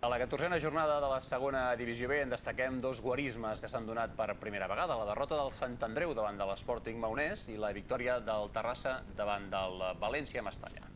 A la 14a jornada de la segona divisió B en destaquem dos guarismes que s'han donat per primera vegada. La derrota del Sant Andreu davant de l'Sporting Maonès i la victòria del Terrassa davant del València Mestalla.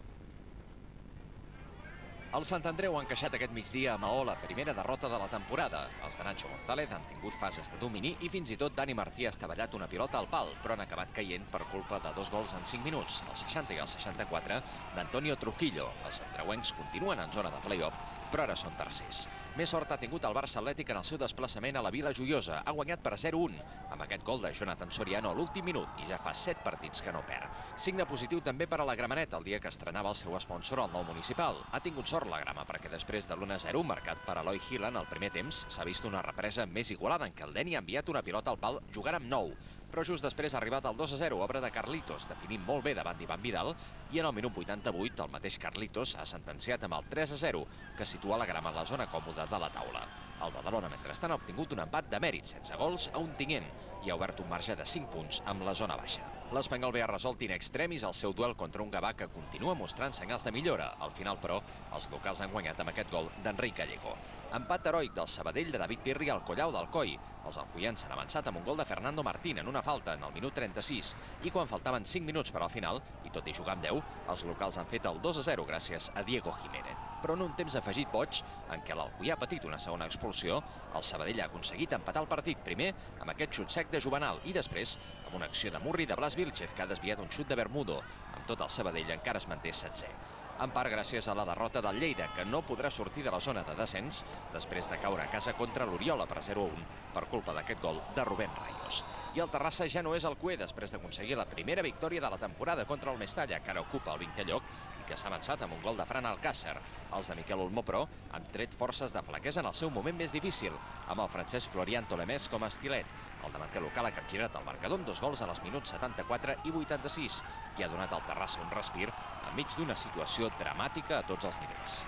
El Sant Andreu ha encaixat aquest migdia a Maó la primera derrota de la temporada. Els de Nacho González han tingut fases de domini i fins i tot Dani Martí ha estavellat una pilota al pal, però han acabat caient per culpa de dos gols en 5 minuts, el 60 i el 64, d'Antonio Trujillo. Els andreuencs continuen en zona de play-off, però ara són tercers. Més sort ha tingut el Barça Atlètic en el seu desplaçament a la Vila Joiosa. Ha guanyat per 0-1, amb aquest gol de Jonathan Soriano a l'últim minut, i ja fa 7 partits que no perd. Signe positiu també per a la Gramenet, el dia que estrenava el seu sponsor al nou municipal. Ha tingut sort la Grama, perquè després de l'1-0 marcat per Eloi Gilan al primer temps, s'ha vist una represa més igualada en què el Deni ha enviat una pilota al pal jugant amb 9. Però just després ha arribat el 2-0, obra de Carlitos, definint molt bé davant d'Ivan Vidal, i en el minut 88 el mateix Carlitos ha sentenciat amb el 3-0, que situa la Grama en la zona còmoda de la taula. El Badalona, mentrestant, ha obtingut un empat de mèrit, sense gols, a Ontinyent, i ha obert un marge de 5 punts amb la zona baixa. L'Espanyol B ha resolt in extremis el seu duel contra un Gavà que continua mostrant senyals de millora. Al final, però, els locals han guanyat amb aquest gol d'Enric Gallego. Empat heroic del Sabadell de David Pirri al Collau d'Alcoi. Els alcoians s'han avançat amb un gol de Fernando Martín en una falta en el minut 36 i quan faltaven 5 minuts per al final, i tot i jugar amb 10, els locals han fet el 2-0 gràcies a Diego Jiménez. Però en un temps afegit boig, en què l'Alcoià ha patit una segona expulsió, el Sabadell ha aconseguit empatar el partit primer amb aquest xut sec de Juvenal i després amb una acció de Murri de Blas Vilchez que ha desviat un xut de Bermudo. Amb tot el Sabadell encara es manté 7è. En part gràcies a la derrota del Lleida, que no podrà sortir de la zona de descens després de caure a casa contra l'Oriola per 0-1 per culpa d'aquest gol de Rubén Rayos. I el Terrassa ja no és el cué després d'aconseguir la primera victòria de la temporada contra el Mestalla, que ara ocupa el 20è lloc i que s'ha avançat amb un gol de Fran Alcácer. Els de Miquel Olmo, però, han tret forces de flaquesa en el seu moment més difícil, amb el francès Florian Tolemès com a estilet. El davanter local ha capgirat el marcador amb 2 gols en els minuts 74 i 86 i ha donat al Terrassa un respir enmig d'una situació dramàtica a tots els nivells.